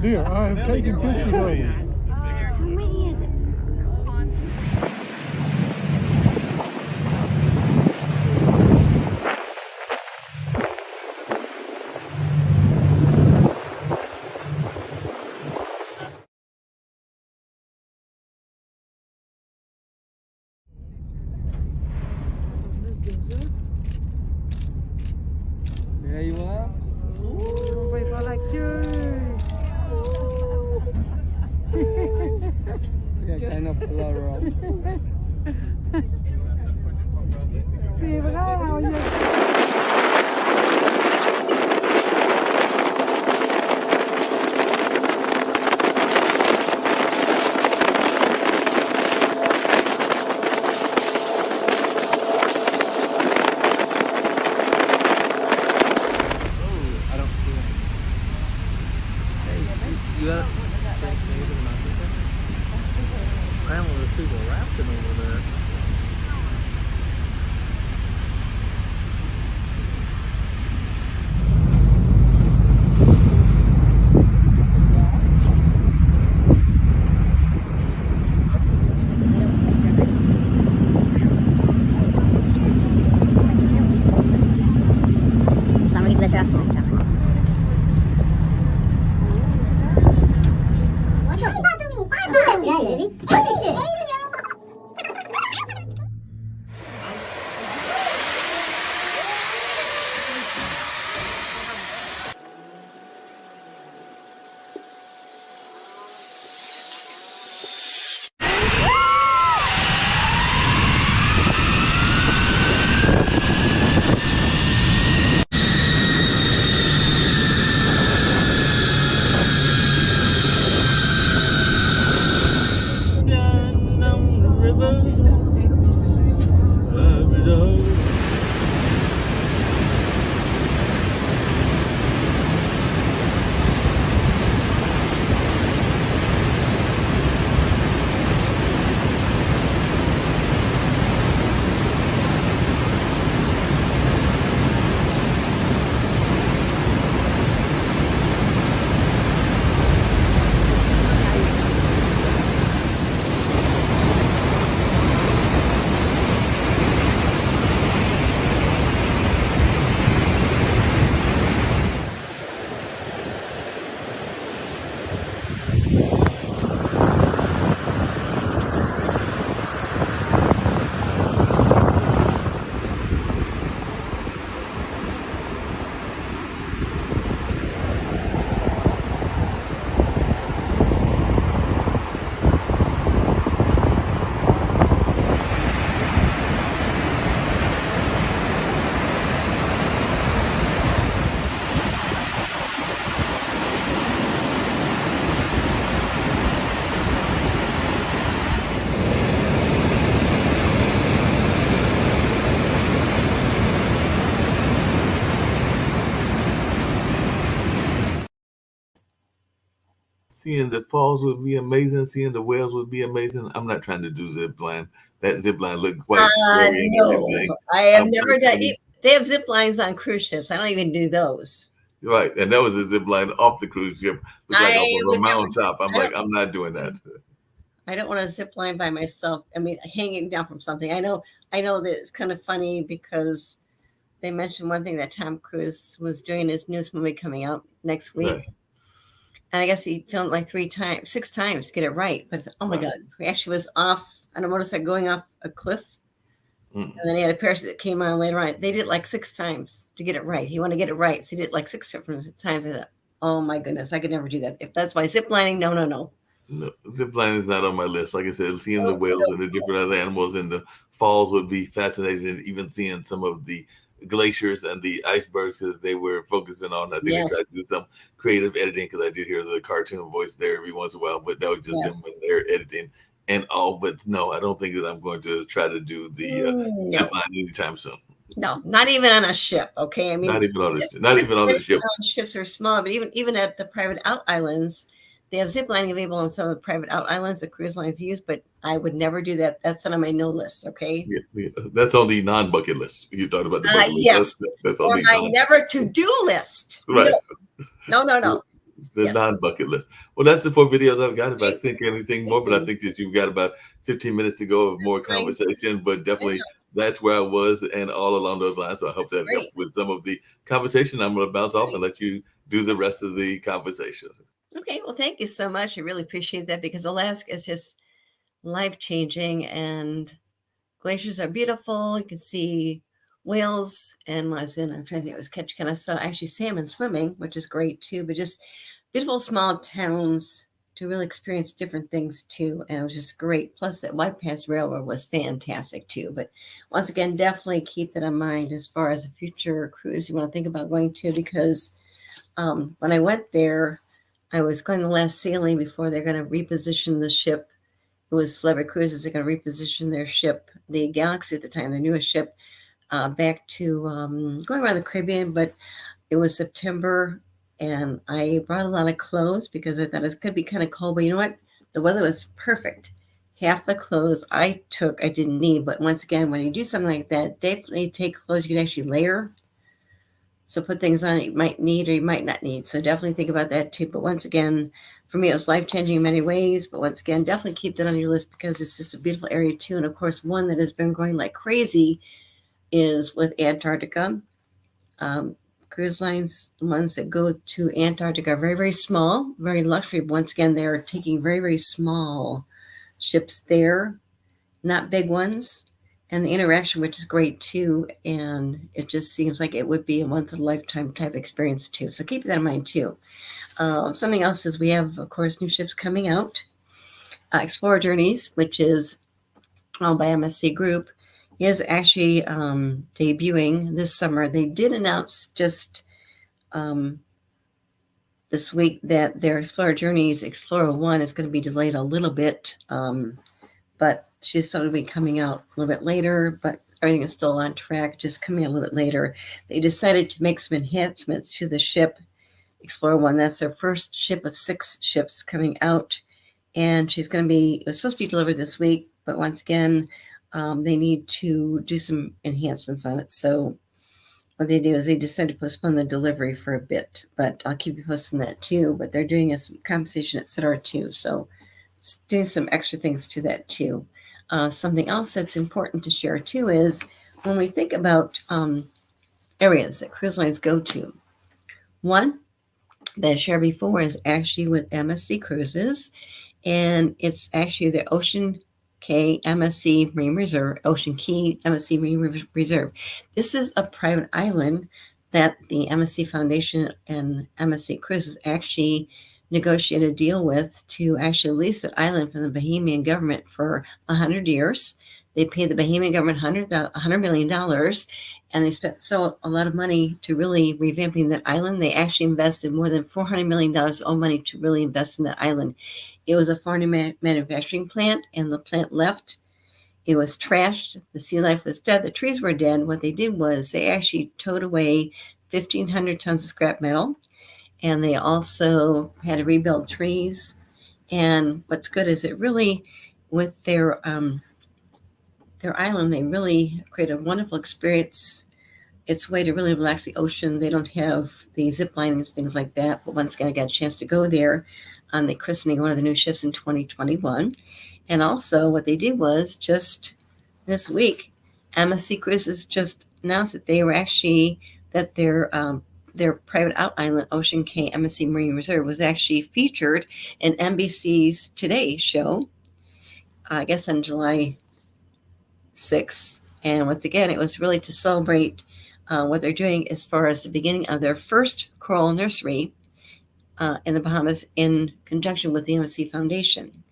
Dear, I have taken pictures of you. How many is it? There you are. Ooh, baby, I like you. Yeah, kind of floral. Baby, how are you? I don't see any. Hey, you got apparently, there's people rafting over there. Seeing the falls would be amazing. Seeing the whales would be amazing. I'm not trying to do zip line. That zip line looked quite scary and everything. No, I have I'm never done. personally They have zip lines on cruise ships. I don't even do those. right, and that was a zip line off the cruise ship, looked like off I of a would never. mountaintop. I'm I like, don't. I'm not doing that. I don't want to zip line by myself. I mean, hanging down from something. I know. I know that it's kind of funny because they mentioned one thing that Tom Cruise was doing his newest movie coming out next week. Right, And I guess he filmed like 3 times, 6 times to get it right. But oh my right. God, he actually was off on a motorcycle going off a cliff. Mm. And then he had a parachute that came on later on. They did it like 6 times to get it right. He wanted to get it right. So he did it like 6 different times. I thought, oh my goodness, I could never do that. If that's why zip lining, no, no, no. No, zip line is not on my list. Like I said, seeing the No, whales no. and the different other animals in the falls would be fascinating, and even seeing some of the glaciers and the icebergs that they were focusing on. I think they Yes, tried to do some creative editing because I did hear the cartoon voice there every once in a while, but that was just them yes. when they're editing and all. But no, I don't think that I'm going to try to do the zip No, line anytime soon. no, not even on a ship. Okay. I mean, Not even on zip, the not zip even on the lining ship. on ships are small, but even at the private out islands, they have zip lining available on some of the private out islands that cruise lines use, but I would never do that. That's not on my no list. Okay. Yeah, yeah. That's on the non-bucket list. You talked about the bucket list. Yes. That's on Or the my non never to do list. No, right. no, no, no. The Yes. non-bucket list. Well, that's the 4 videos I've got. If I Thank think anything thank more, but I you. think that you've got about 15 minutes to go of That's more fine. conversation. But I definitely, know. that's where I was, and all along those lines. So I hope that helped Great. with some of the conversation. I'm going to bounce off Great. and let you do the rest of the conversation. Okay. Well, thank you so much. I really appreciate that because Alaska is just life changing and glaciers are beautiful. You can see whales. And when I was in, I'm trying to think, it was Ketchikan. I saw actually salmon swimming, which is great too, but just beautiful small towns to really experience different things too. And it was just great. Plus, that White Pass Railroad was fantastic too. But once again, definitely keep that in mind as far as a future cruise you want to think about going to because when I went there, I was going the last sailing before they're going to reposition the ship. It was Celebrity Cruises. They're going to reposition their ship, the Galaxy at the time, their newest ship, back to going around the Caribbean. But it was September, and I brought a lot of clothes because I thought it could be kind of cold. But you know what? The weather was perfect. Half the clothes I took, I didn't need. But once again, when you do something like that, definitely take clothes you can actually layer. So put things on you might need or you might not need. So definitely think about that too. But once again, for me, it was life changing in many ways. But once again, definitely keep that on your list because it's just a beautiful area too. And of course, one that has been growing like crazy is with Antarctica. Cruise lines, the ones that go to Antarctica, are very, very small, very luxury. But once again, they're taking very, very small ships there, not big ones. And the interaction, which is great too. And it just seems like it would be a once in a lifetime type experience too. So keep that in mind too. Something else is we have, of course, new ships coming out. Explorer Journeys, which is owned by MSC Group, is actually debuting this summer. They did announce just this week that their Explorer Journeys Explorer 1 is going to be delayed a little bit, but she's sort of be coming out a little bit later, but everything is still on track, just coming a little bit later. They decided to make some enhancements to the ship, Explorer 1. That's their first ship of 6 ships coming out, and she's going to be, it was supposed to be delivered this week, but once again, they need to do some enhancements on it. So what they do is they decided to postpone the delivery for a bit, but I'll keep you posted on that too. But they're doing some compensation, etc. too. So just doing some extra things to that too. Something else that's important to share too is when we think about areas that cruise lines go to, one that I shared before is actually with MSC Cruises, and it's actually the Ocean Key MSC Marine Reserve. This is a private island that the MSC Foundation and MSC Cruises actually negotiated a deal with to actually lease that island from the Bahamian government for 100 years. They paid the Bahamian government $100 million, and they spent a lot of money to really revamping that island. They actually invested more than $400 million of money to really invest in that island. It was a foreign manufacturing plant, and the plant left. It was trashed. The sea life was dead. The trees were dead. What they did was they actually towed away 1,500 tons of scrap metal, and they also had to rebuild trees. And what's good is it really, with their island, they really create a wonderful experience. It's a way to really relax the ocean. They don't have the zip linings, things like that. But once again, I got a chance to go there on the christening of one of the new ships in 2021. And also, what they did was just this week, MSC Cruises just announced that they were actually that their private out island, Ocean Cay MSC Marine Reserve, was actually featured in NBC's Today show, I guess on July 6th. And once again, it was really to celebrate what they're doing as far as the beginning of their first coral nursery in the Bahamas in conjunction with the MSC Foundation.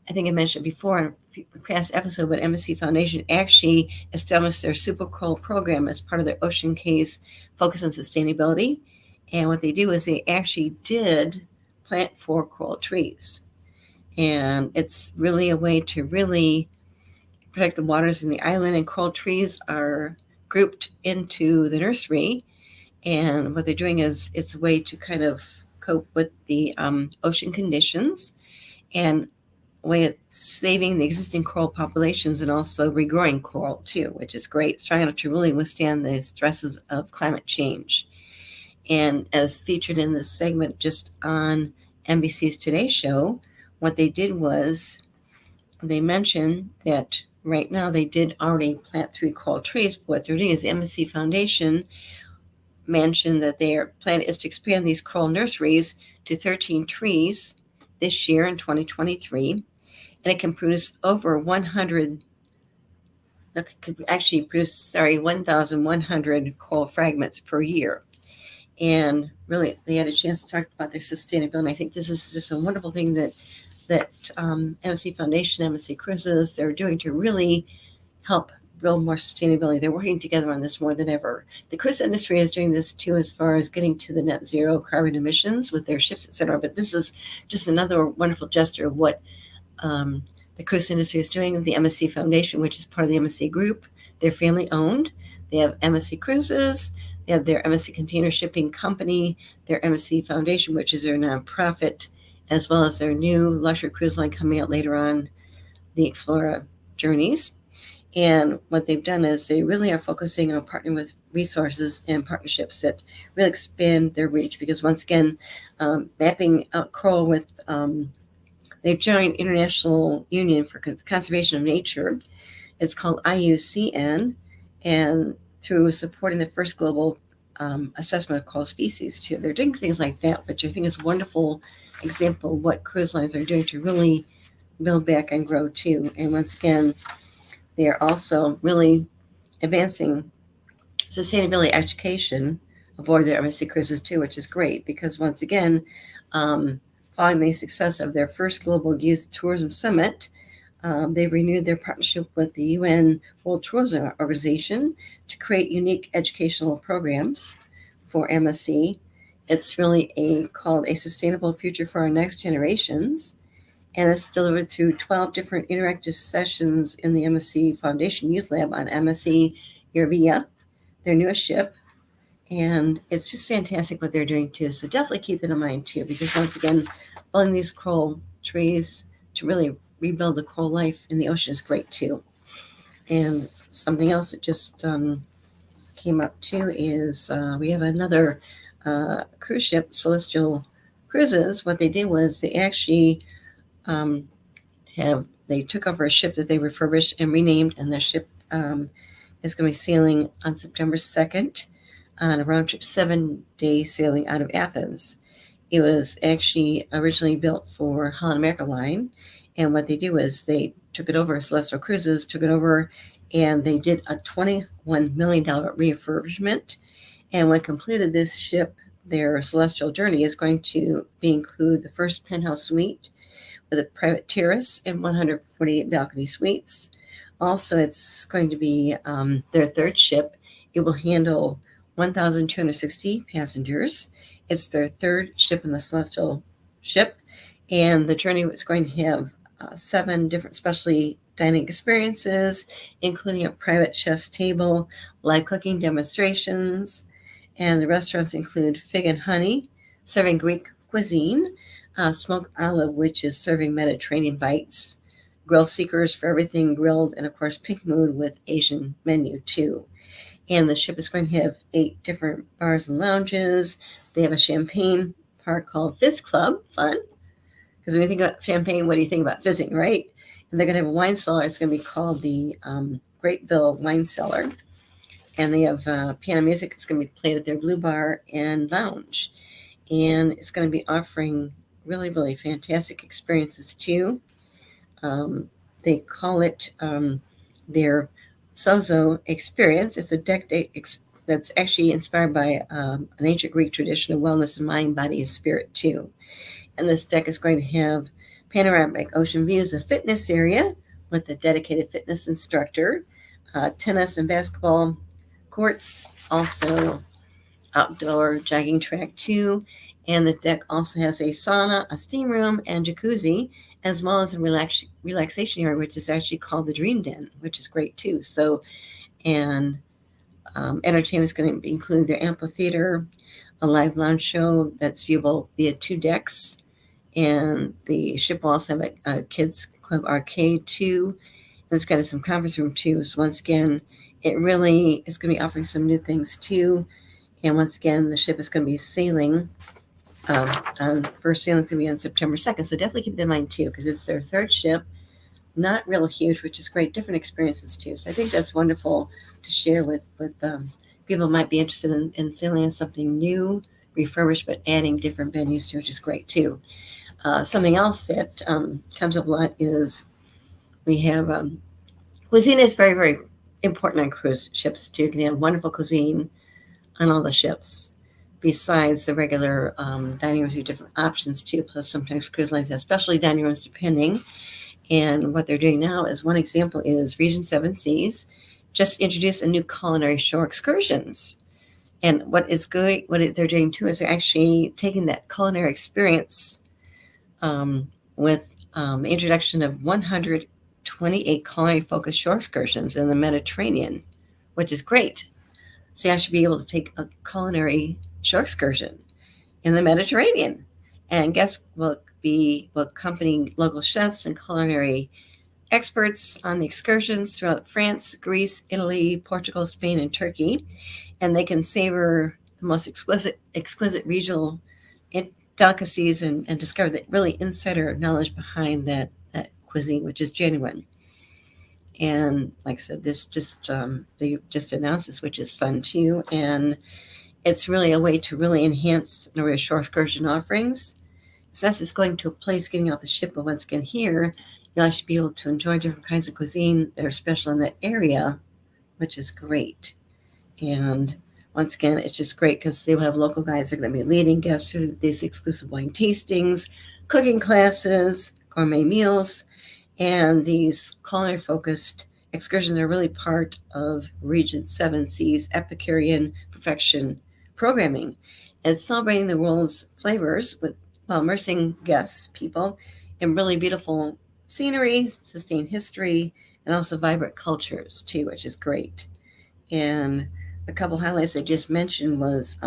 I think I mentioned before in a past episode, but MSC Foundation actually established their Super Coral program as part of their Ocean Cay's focus on sustainability. And what they do is they actually did plant 4 coral trees. And it's really a way to really protect the waters in the island, and coral trees are grouped into the nursery. And what they're doing is it's a way to kind of cope with the ocean conditions and a way of saving the existing coral populations and also regrowing coral too, which is great. It's trying to really withstand the stresses of climate change. And as featured in this segment just on NBC's Today show, what they did was they mentioned that right now they did already plant 3 coral trees. But what they're doing is the MSC Foundation mentioned that their plan is to expand these coral nurseries to 13 trees this year in 2023. And it can produce over 1,100 coral fragments per year. And really, they had a chance to talk about their sustainability. I think this is just a wonderful thing that MSC Foundation, MSC Cruises, they're doing to really help build more sustainability. They're working together on this more than ever. The cruise industry is doing this too, as far as getting to the net zero carbon emissions with their ships, etc. But this is just another wonderful gesture of what the cruise industry is doing with the MSC Foundation, which is part of the MSC Group. They're family owned. They have MSC Cruises. They have their MSC Container Shipping Company, their MSC Foundation, which is their nonprofit, as well as their new luxury cruise line coming out later on, the Explorer Journeys. And what they've done is they really are focusing on partnering with resources and partnerships that really expand their reach. Because once again, mapping out coral with they've joined International Union for Conservation of Nature. It's called IUCN, and through supporting the first global assessment of coral species too. They're doing things like that, which I think is a wonderful example of what cruise lines are doing to really build back and grow too. And once again, they are also really advancing sustainability education aboard their MSC Cruises too, which is great because once again, following the success of their first Global Youth Tourism Summit, they renewed their partnership with the UN World Tourism Organization to create unique educational programs for MSC. It's really called A Sustainable Future for Our Next Generations, and it's delivered through 12 different interactive sessions in the MSC Foundation Youth Lab on MSC Yervia, their newest ship. And it's just fantastic what they're doing too. So definitely keep that in mind too, because once again, building these coral trees to really rebuild the coral life in the ocean is great too. And something else that just came up too is we have another cruise ship, Celestial Cruises. What they did was they actually they took over a ship that they refurbished and renamed, and the ship is going to be sailing on September 2nd on a round trip 7-day sailing out of Athens. It was actually originally built for Holland America Line, and what they do is they took it over, Celestial Cruises took it over, and they did a $21 million refurbishment. And when completed, this ship, their Celestial Journey, is going to include the first penthouse suite with a private terrace and 148 balcony suites. Also, it's going to be their third ship. It will handle 1,260 passengers. It's their third ship in the Celestial ship, and the Journey is going to have 7 different specialty dining experiences, including a private chef's table, live cooking demonstrations, and the restaurants include Fig and Honey, serving Greek cuisine, smoked olive, which is serving Mediterranean bites, grill seekers for everything grilled, and of course Pink Moon with Asian menu too. And the ship is going to have 8 different bars and lounges. They have a champagne part called Fizz Club, fun. Because when you think about champagne, what do you think about fizzing, right? And they're going to have a wine cellar. It's going to be called the Greatville Wine Cellar. And they have piano music. It's going to be played at their Blue Bar and Lounge. And it's going to be offering really, really fantastic experiences too. They call it their Sozo experience. It's a deck day that's actually inspired by an ancient Greek tradition of wellness in mind, body, and spirit too. And this deck is going to have panoramic ocean views, a fitness area with a dedicated fitness instructor, tennis and basketball courts, also outdoor jogging track too. And the deck also has a sauna, a steam room, and jacuzzi, as well as a relaxation area, which is actually called the Dream Den, which is great too. So, and entertainment is going to be including their amphitheater, a live lounge show that's viewable via 2 decks, and the ship will also have a kids club arcade too, and it's got some conference room too. So once again, it really is going to be offering some new things too. And once again, the ship is going to be sailing. First sailing is going to be on September 2nd. So definitely keep that in mind too, because it's their 3rd ship. Not real huge, which is great. Different experiences too. So I think that's wonderful to share with people who might be interested in sailing on something new, refurbished, but adding different venues to, which is great too. Something else that comes up a lot is we have cuisine is very, very important on cruise ships too. You can have wonderful cuisine on all the ships, besides the regular dining rooms, with different options too. Plus, sometimes cruise lines have specialty dining rooms depending. And what they're doing now is one example is Region 7 Seas just introduced a new culinary shore excursions. And what is good, they're doing too is they're actually taking that culinary experience with the introduction of 128 culinary focused shore excursions in the Mediterranean, which is great. So you actually be able to take a culinary shore excursion in the Mediterranean. And guests will accompany local chefs and culinary experts on the excursions throughout France, Greece, Italy, Portugal, Spain, and Turkey. And they can savor the most exquisite regional delicacies and discover the really insider knowledge behind that cuisine, which is genuine. And like I said, this they just announced this, which is fun too. And it's really a way to really enhance the shore excursion offerings. It's not just going to a place, getting off the ship, but once again here, you'll actually be able to enjoy different kinds of cuisine that are special in that area, which is great. And once again, it's just great because they will have local guides that are going to be leading guests through these exclusive wine tastings, cooking classes, gourmet meals, and these culinary-focused excursions are really part of Region 7 Seas Epicurean Perfection programming and celebrating the world's flavors while immersing guests, people, in really beautiful scenery, sustained history, and also vibrant cultures too, which is great. And a couple highlights I just mentioned was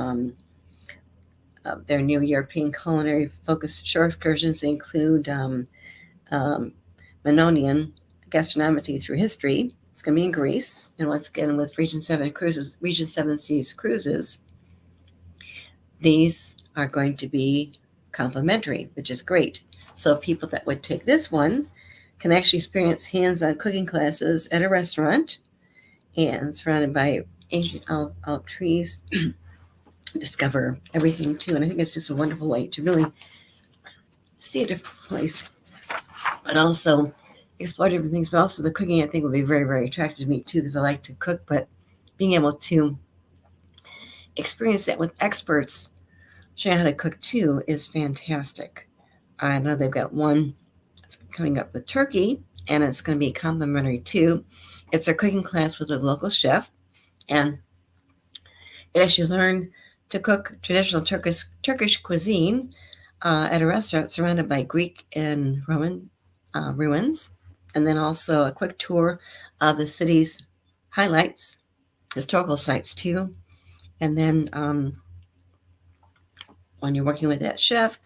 their new European culinary-focused shore excursions. They include Mannonian gastronomy through history. It's going to be in Greece, and once again with Region 7 Seas cruises, these are going to be complimentary, which is great. So people that would take this one can actually experience hands-on cooking classes at a restaurant and surrounded by ancient olive trees, discover everything too. And I think it's just a wonderful way to really see a different place, but also explore different things. But also the cooking, I think, would be very, very attractive to me too, because I like to cook. But being able to experience that with experts showing how to cook too is fantastic. I know they've got one that's coming up with Turkey, and it's going to be complimentary too. It's a cooking class with a local chef, and it actually learn to cook traditional Turkish cuisine at a restaurant surrounded by Greek and Roman ruins, and then also a quick tour of the city's highlights, historical sites too. And then when you're working with that chef,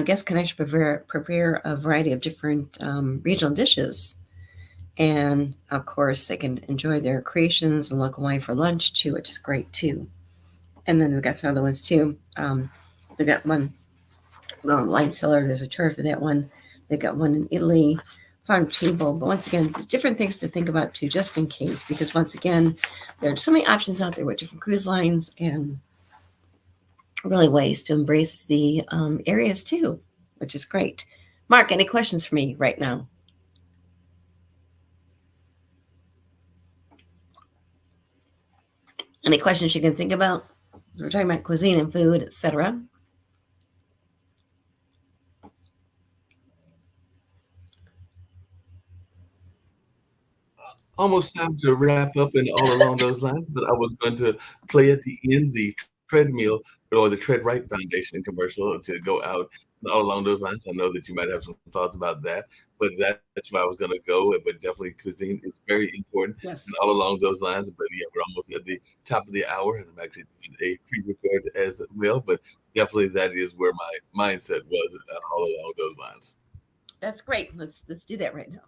guests can actually prepare a variety of different regional dishes. And of course, they can enjoy their creations and local wine for lunch too, which is great too. And then we've got some other ones too. They've got one wine cellar. There's a tour for that one. They've got one in Italy, farm table. But once again, different things to think about too, just in case, because once again, there are so many options out there with different cruise lines and really ways to embrace the areas too, which is great. Mark, any questions for me right now? Any questions you can think about? So we're talking about cuisine and food, etc. Almost time to wrap up and all along those lines, but I was going to play at the end the treadmill or the Tread Right Foundation commercial to go out and all along those lines. I know that you might have some thoughts about that, but that's where I was going to go. But definitely cuisine is very important Yes. and all along those lines. But yeah, we're almost at the top of the hour, and I'm actually doing a pre-record as well. But definitely that is where my mindset was all along those lines. That's great. Let's do that right now.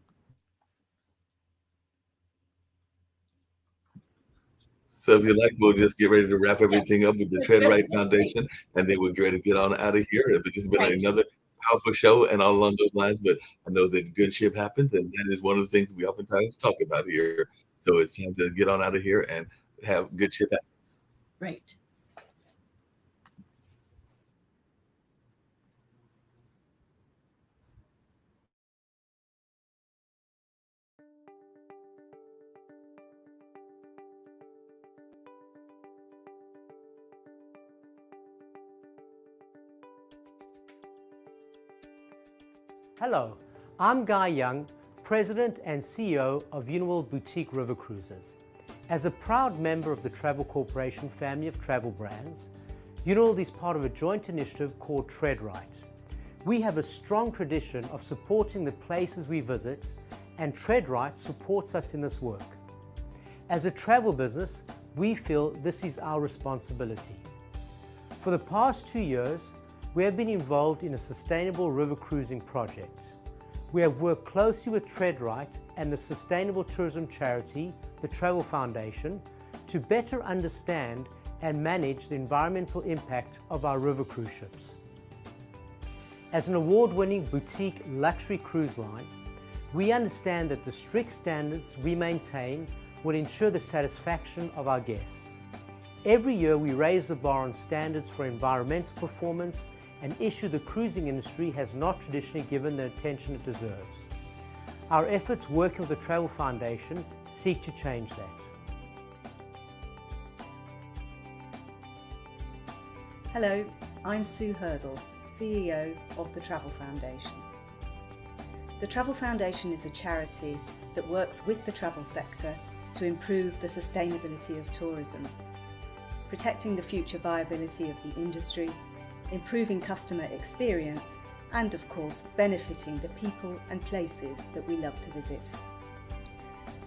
So if you like, we'll just get ready to wrap everything up with the That's Tread good. Right That's Foundation, and then we're ready to get on out of here. It's just been Right. another powerful show and all along those lines, but I know that good ship happens, and that is one of the things we oftentimes talk about here. So it's time to get on out of here and have good ship happens. Right. Hello, I'm Guy Young, President and CEO of Uniworld Boutique River Cruises. As a proud member of the Travel Corporation family of travel brands, Uniworld is part of a joint initiative called Tread Right. We have a strong tradition of supporting the places we visit, and Tread Right supports us in this work. As a travel business, we feel this is our responsibility. For the past 2 years, we have been involved in a sustainable river cruising project. We have worked closely with Tread Right and the sustainable tourism charity, the Travel Foundation, to better understand and manage the environmental impact of our river cruise ships. As an award-winning boutique luxury cruise line, we understand that the strict standards we maintain will ensure the satisfaction of our guests. Every year we raise the bar on standards for environmental performance, an issue the cruising industry has not traditionally given the attention it deserves. Our efforts working with the Travel Foundation seek to change that. Hello, I'm Sue Hurdle, CEO of the Travel Foundation. The Travel Foundation is a charity that works with the travel sector to improve the sustainability of tourism, protecting the future viability of the industry, improving customer experience, and of course benefiting the people and places that we love to visit.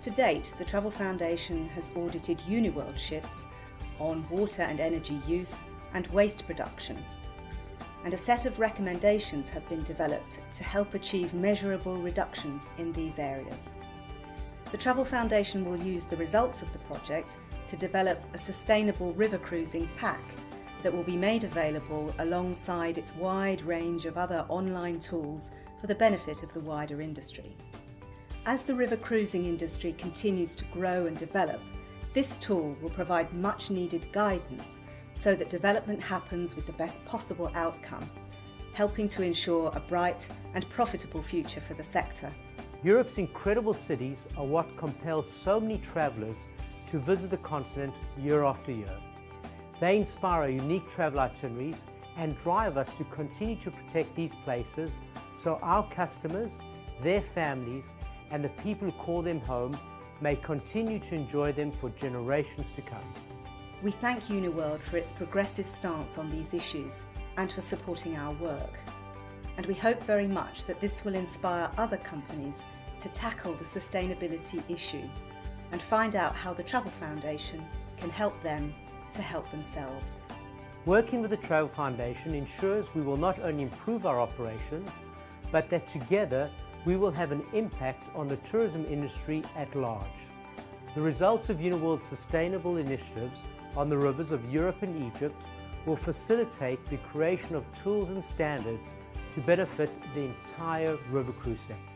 To date, the Travel Foundation has audited Uniworld ships on water and energy use and waste production, and a set of recommendations have been developed to help achieve measurable reductions in these areas. The Travel Foundation will use the results of the project to develop a sustainable river cruising pack that will be made available alongside its wide range of other online tools for the benefit of the wider industry. As the river cruising industry continues to grow and develop, this tool will provide much needed guidance so that development happens with the best possible outcome, helping to ensure a bright and profitable future for the sector. Europe's incredible cities are what compels so many travellers to visit the continent year after year. They inspire our unique travel itineraries and drive us to continue to protect these places so our customers, their families, and the people who call them home may continue to enjoy them for generations to come. We thank Uniworld for its progressive stance on these issues and for supporting our work. And we hope very much that this will inspire other companies to tackle the sustainability issue and find out how the Travel Foundation can help them to help themselves. Working with the Travel Foundation ensures we will not only improve our operations, but that together we will have an impact on the tourism industry at large. The results of UniWorld's sustainable initiatives on the rivers of Europe and Egypt will facilitate the creation of tools and standards to benefit the entire river cruise sector.